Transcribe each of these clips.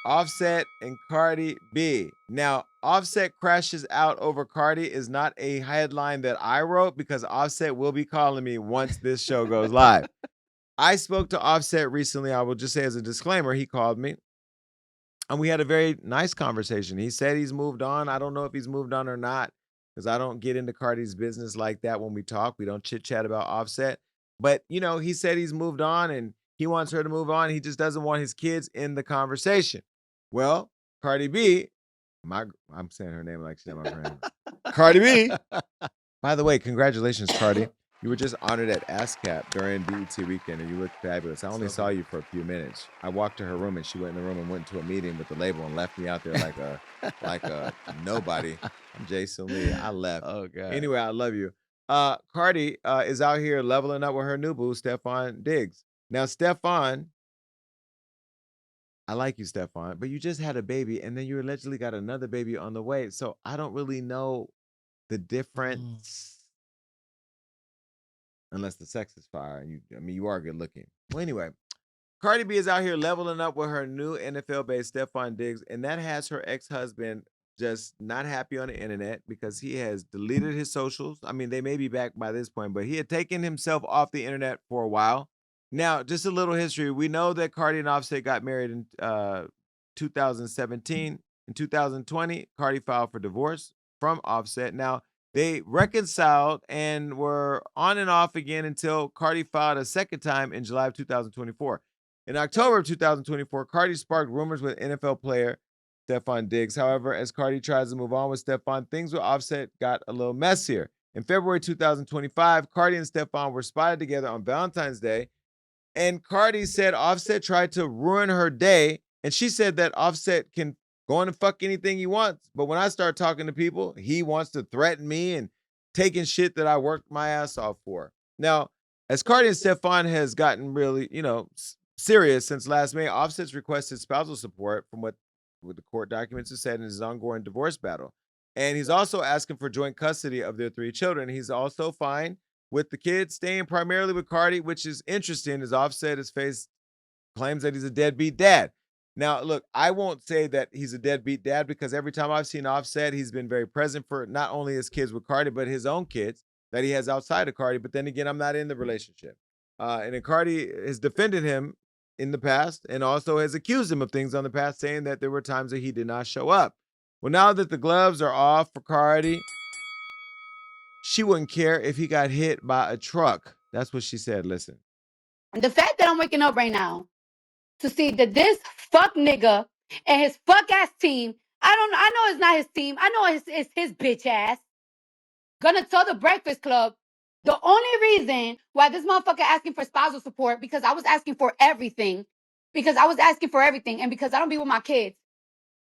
Offset and Cardi B. Now, Offset crashes out over Cardi is not a headline that I wrote because Offset will be calling me once this show goes live. I spoke to Offset recently. I will just say as a disclaimer, he called me and we had a very nice conversation. He said he's moved on. I don't know if he's moved on or not because I don't get into Cardi's business like that when we talk. We don't chit chat about Offset. But, he said he's moved on and he wants her to move on. He just doesn't want his kids in the conversation. Well, Cardi B, I'm saying her name like she's not my friend. Cardi B. By the way, congratulations, Cardi. You were just honored at ASCAP during BET weekend, and you looked fabulous. I only saw you for a few minutes. I walked to her room, and she went in the room and went to a meeting with the label and left me out there like a nobody. I'm Jason Lee. I left. Oh, God. Anyway, I love you. Cardi is out here leveling up with her new boo, Stefon Diggs. Now, Stefon, I like you, Stefon, but you just had a baby, and then you allegedly got another baby on the way. So I don't really know the difference. Unless the sex is fire. And you are good looking. Well, anyway, Cardi B is out here leveling up with her new NFL-based Stefon Diggs, and that has her ex-husband just not happy on the internet because he has deleted his socials. I mean, they may be back by this point, but he had taken himself off the internet for a while. Now, just a little history. We know that Cardi and Offset got married in 2017. In 2020, Cardi filed for divorce from Offset. Now, they reconciled and were on and off again until Cardi filed a second time in July of 2024. In October of 2024, Cardi sparked rumors with NFL player Stefon Diggs. However, as Cardi tries to move on with Stefon, things with Offset got a little messier. In February 2025, Cardi and Stefon were spotted together on Valentine's Day, and Cardi said Offset tried to ruin her day, and she said that Offset can go on and fuck anything he wants. But when I start talking to people, he wants to threaten me and taking shit that I worked my ass off for. Now, as Cardi and Stefon has gotten really, serious since last May, Offset's requested spousal support from what the court documents have said in his ongoing divorce battle. And he's also asking for joint custody of their 3 children. He's also fine with the kids staying primarily with Cardi, which is interesting as Offset has faced claims that he's a deadbeat dad. Now, look, I won't say that he's a deadbeat dad because every time I've seen Offset, he's been very present for not only his kids with Cardi, but his own kids that he has outside of Cardi. But then again, I'm not in the relationship. And then Cardi has defended him in the past and also has accused him of things on the past, saying that there were times that he did not show up. Well, now that the gloves are off for Cardi, she wouldn't care if he got hit by a truck. That's what she said. Listen. The fact that I'm waking up right now to see that this fuck nigga and his fuck ass team, I know it's not his team. I know it's his bitch ass. Gonna tell the Breakfast Club the only reason why this motherfucker asking for spousal support because I was asking for everything. Because I was asking for everything and because I don't be with my kids.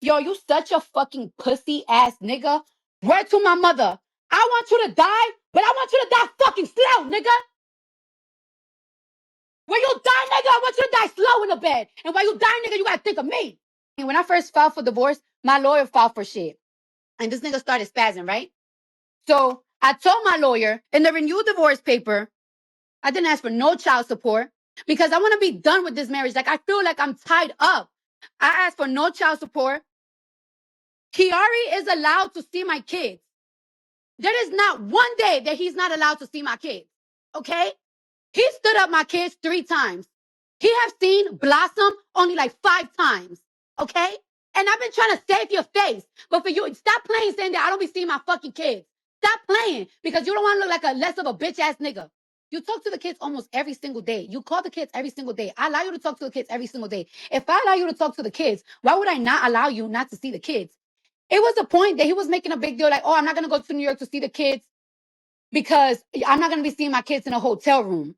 Yo, you such a fucking pussy ass nigga. Word to my mother. I want you to die, but I want you to die fucking slow, nigga. When you die, nigga, I want you to die slow in the bed. And while you die, nigga, you gotta think of me. And when I first filed for divorce, my lawyer filed for shit. And this nigga started spazzing, right? So I told my lawyer in the renewed divorce paper, I didn't ask for no child support because I want to be done with this marriage. Like, I feel like I'm tied up. I asked for no child support. Kiari is allowed to see my kids. There is not one day that he's not allowed to see my kids. Okay? He stood up my kids 3 times. He have seen Blossom only like 5 times. Okay? And I've been trying to save your face. But for you, stop playing saying that I don't be seeing my fucking kids. Stop playing because you don't want to look like a less of a bitch ass nigga. You talk to the kids almost every single day. You call the kids every single day. I allow you to talk to the kids every single day. If I allow you to talk to the kids, why would I not allow you not to see the kids? It was a point that he was making a big deal like, oh, I'm not going to go to New York to see the kids because I'm not going to be seeing my kids in a hotel room.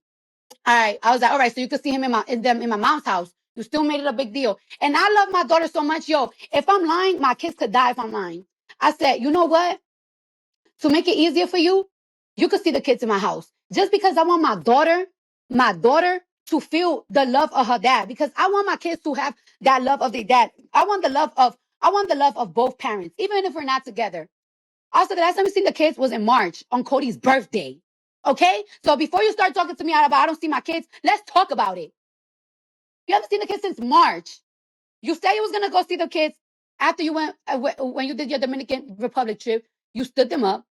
All right. I was like, all right, so you could see him in my mom's house. You still made it a big deal. And I love my daughter so much. Yo, if I'm lying, my kids could die if I'm lying. I said, you know what? To make it easier for you, you could see the kids in my house. Just because I want my daughter to feel the love of her dad. Because I want my kids to have that love of their dad. I want the love of both parents, even if we're not together. Also, the last time we seen the kids was in March on Cody's birthday. Okay? So before you start talking to me about I don't see my kids, let's talk about it. You haven't seen the kids since March. You said you was gonna go see the kids after you went when you did your Dominican Republic trip. You stood them up.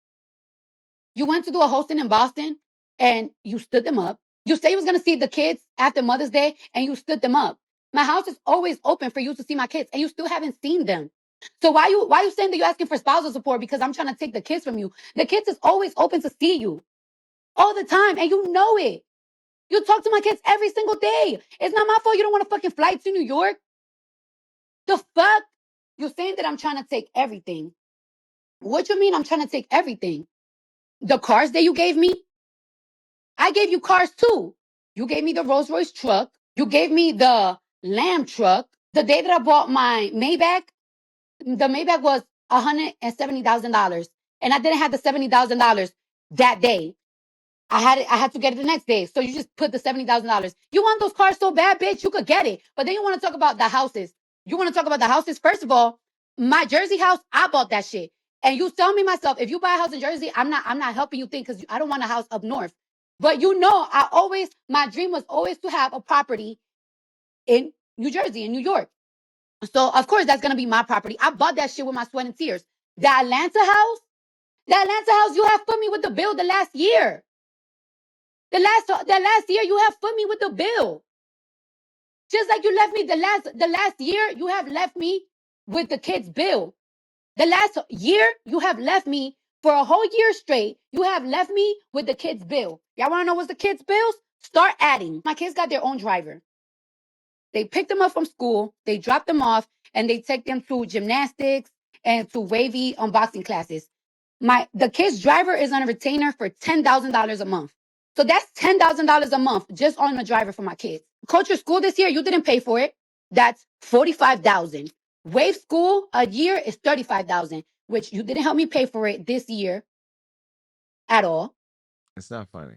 You went to do a hosting in Boston and you stood them up. You said you was gonna see the kids after Mother's Day and you stood them up. My house is always open for you to see my kids, and you still haven't seen them. So why you saying that you're asking for spousal support because I'm trying to take the kids from you? The kids is always open to see you all the time, and you know it. You talk to my kids every single day. It's not my fault you don't want a fucking flight to New York. The fuck? You're saying that I'm trying to take everything. What you mean I'm trying to take everything? The cars that you gave me? I gave you cars too. You gave me the Rolls Royce truck. You gave me the Lamb truck. The day that I bought my Maybach, the Maybach was $170,000. And I didn't have the $70,000 that day. I had to get it the next day. So you just put the $70,000. You want those cars so bad, bitch, you could get it. But then you want to talk about the houses. You want to talk about the houses? First of all, my Jersey house, I bought that shit. And you tell me myself, if you buy a house in Jersey, I'm not helping you think because I don't want a house up north. But you know, my dream was always to have a property in New Jersey, in New York. So of course that's gonna be my property. I bought that shit with my sweat and tears. The Atlanta house, you have put me with the bill the last year. The last year you have put me with the bill. Just like you left me the last year, you have left me with the kids' bill. The last year you have left me for a whole year straight. You have left me with the kids' bill. Y'all want to know what's the kids' bills? Start adding. My kids got their own driver. They pick them up from school, they drop them off, and they take them to gymnastics and to wavy unboxing classes. The kid's driver is on a retainer for $10,000 a month. So that's $10,000 a month just on the driver for my kids. Culture school this year, you didn't pay for it. That's $45,000. Wave school a year is $35,000, which you didn't help me pay for it this year at all. It's not funny.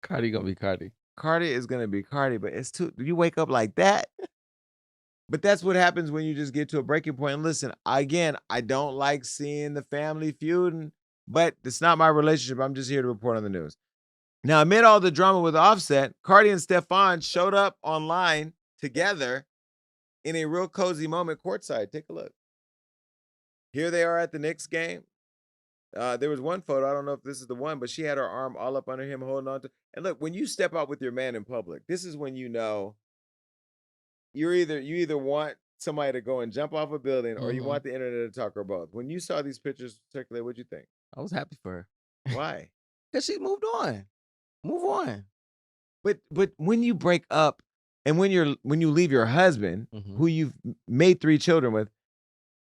Cardi gonna be Cardi. Cardi is gonna be Cardi, but it's too. You wake up like that. But that's what happens when you just get to a breaking point. And listen, again, I don't like seeing the family feuding, but it's not my relationship. I'm just here to report on the news. Now, amid all the drama with Offset, Cardi and Stefon showed up online together in a real cozy moment courtside. Take a look. Here they are at the Knicks game. There was one photo, I don't know if this is the one, but she had her arm all up under him, holding on to. And look, when you step out with your man in public, this is when you know you either want somebody to go and jump off a building or you want the internet to talk, or both. When you saw these pictures circulate, what'd you think? I was happy for her. Why? Because she moved on. Move on. But when you break up and when you leave your husband, who you've made 3 children with,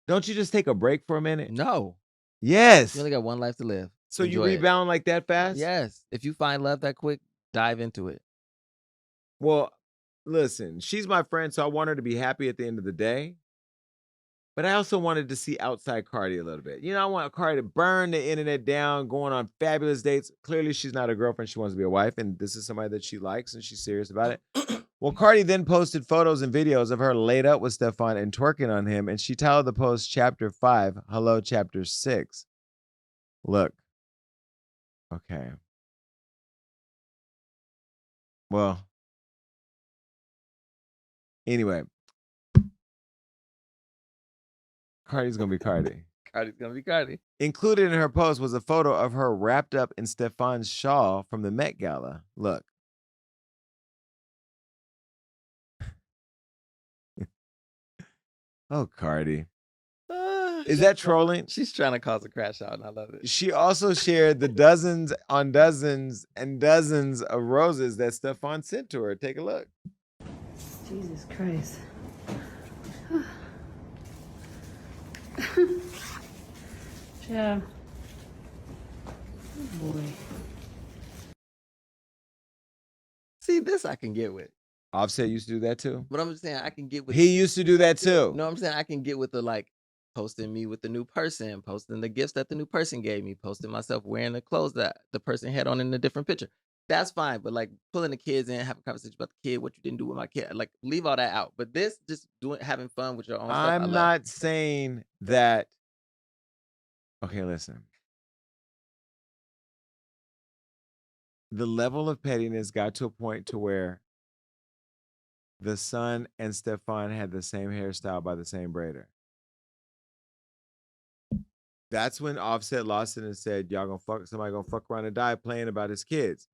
don't you just take a break for a minute? No. Yes. You only got one life to live. So Enjoy you rebound like that fast? Yes. If you find love that quick, dive into it. Well, listen, she's my friend, so I want her to be happy at the end of the day. But I also wanted to see outside Cardi a little bit. You know, I want Cardi to burn the internet down, going on fabulous dates. Clearly, she's not a girlfriend. She wants to be a wife, and this is somebody that she likes, and she's serious about it. Well, Cardi then posted photos and videos of her laid up with Stefon and twerking on him, and she titled the post Chapter 5, Hello, Chapter 6. Look. Okay. Well. Anyway. Cardi's gonna be Cardi. Cardi's gonna be Cardi. Included in her post was a photo of her wrapped up in Stefon's shawl from the Met Gala. Look. Oh, Cardi. Is that trolling? She's trying to cause a crash out, and I love it. She also shared the dozens on dozens and dozens of roses that Stefon sent to her. Take a look. Jesus Christ. Yeah. Oh boy. See, this I can get with. Offset used to do that too. But I'm just saying I can get with. He used to do that too. No, I'm saying I can get with the like posting me with the new person, posting the gifts that the new person gave me, posting myself wearing the clothes that the person had on in a different picture. That's fine. But like pulling the kids in, having a conversation about the kid, what you didn't do with my kid, like leave all that out. But this just having fun with your own stuff. I'm not saying that. Okay, listen. The level of pettiness got to a point to where the son and Stefon had the same hairstyle by the same braider. That's when Offset lost it and said, y'all gonna fuck, somebody gonna fuck around and die playing about his kids.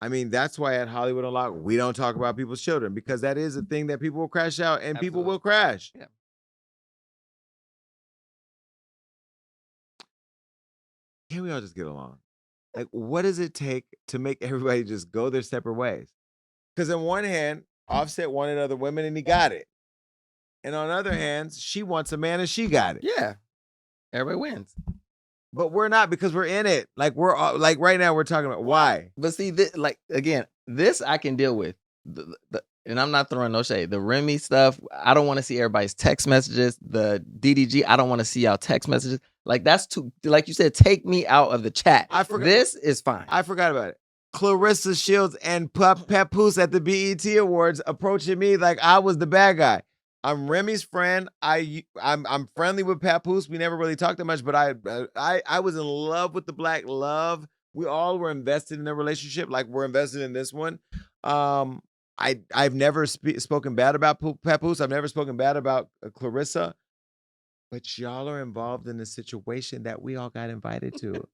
I mean, that's why at Hollywood Unlocked, we don't talk about people's children, because that is a thing that people will crash out and people will crash. Yeah. Can we all just get along? Like, what does it take to make everybody just go their separate ways? Because on one hand, Offset wanted other women and he got it. And on the other hand, she wants a man and she got it. Yeah. Everybody wins. But we're not, because we're in it. Like, we're all, like right now we're talking about why. But see, like again, this I can deal with. And I'm not throwing no shade. The Remy stuff, I don't want to see everybody's text messages. The DDG, I don't want to see y'all text messages. Like, that's too, like you said, take me out of the chat. I forgot. This is fine. I forgot about it. Clarissa Shields and Papoose at the BET Awards approaching me like I was the bad guy. I'm Remy's friend. I'm friendly with Papoose. We never really talked that much, but I was in love with the Black love. We all were invested in their relationship, like we're invested in this one. I've never spoken bad about Papoose. I've never spoken bad about Clarissa. But y'all are involved in a situation that we all got invited to.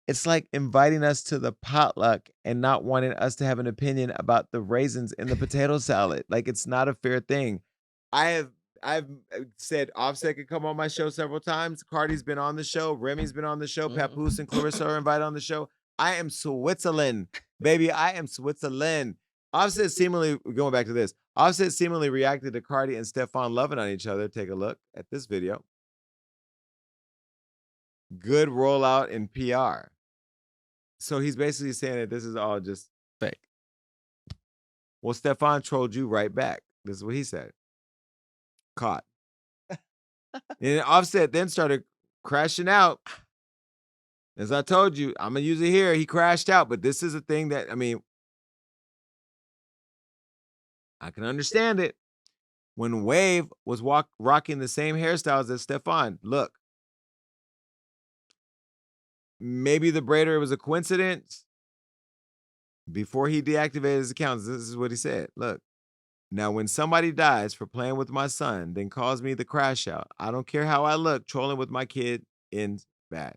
It's like inviting us to the potluck and not wanting us to have an opinion about the raisins in the potato salad. Like, it's not a fair thing. I've said Offset could come on my show several times. Cardi's been on the show. Remy's been on the show. Papoose and Clarissa are invited on the show. I am Switzerland, baby. I am Switzerland. Offset seemingly, going back to this, Offset seemingly reacted to Cardi and Stefon loving on each other. Take a look at this video. Good rollout in PR. So he's basically saying that this is all just fake. Well, Stefon trolled you right back. This is what he said. Caught. And Offset then started crashing out. As I told you, I'm going to use it here. He crashed out, but this is a thing that, I mean, I can understand it. When Wave was rocking the same hairstyles as Stefon, look, maybe the braider was a coincidence. Before he deactivated his accounts, this is what he said. Look, now when somebody dies for playing with my son, then calls me the crash out, I don't care how I look, trolling with my kid ends bad.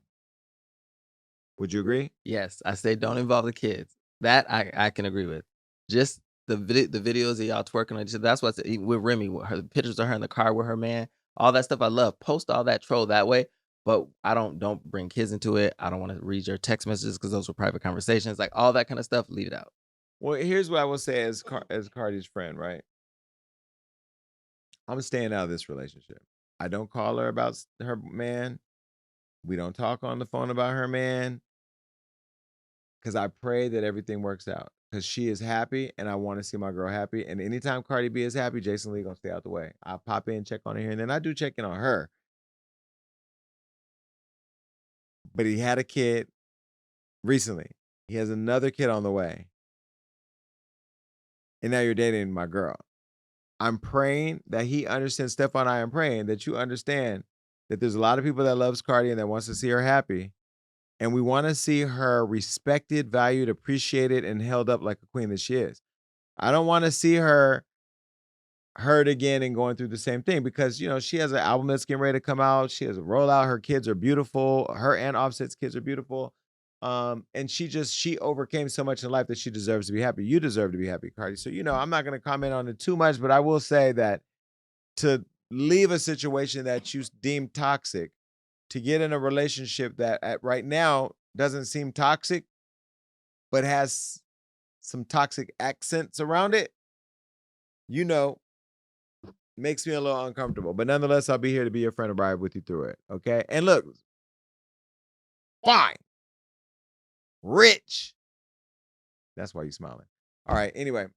Would you agree? Yes, I say don't involve the kids. That I can agree with. Just the videos of y'all twerking on each other. That's what's with Remy, with her pictures of her in the car with her man, all that stuff I love. Post all that, troll that way. But I don't bring kids into it. I don't want to read your text messages because those were private conversations. Like all that kind of stuff, leave it out. Well, here's what I will say as Cardi's friend, right? I'm staying out of this relationship. I don't call her about her man. We don't talk on the phone about her man. Because I pray that everything works out. Because she is happy and I want to see my girl happy. And anytime Cardi B is happy, Jason Lee gonna stay out the way. I'll pop in, check on her here, and then I do check in on her. But he had a kid recently. He has another kid on the way. And now you're dating my girl. I'm praying that he understands, Stefon, I am praying that you understand that there's a lot of people that loves Cardi and that wants to see her happy. And we want to see her respected, valued, appreciated, and held up like a queen that she is. I don't want to see her hurt again and going through the same thing because, you know, she has an album that's getting ready to come out. She has a rollout. Her kids are beautiful. Her and Offset's kids are beautiful. And she overcame so much in life that she deserves to be happy. You deserve to be happy, Cardi. So, you know, I'm not going to comment on it too much, but I will say that to leave a situation that you deem toxic, to get in a relationship that right now doesn't seem toxic, but has some toxic accents around it, you know, makes me a little uncomfortable. But nonetheless, I'll be here to be your friend and ride with you through it. Okay. And look, fine. Rich. That's why you're smiling. All right. Anyway,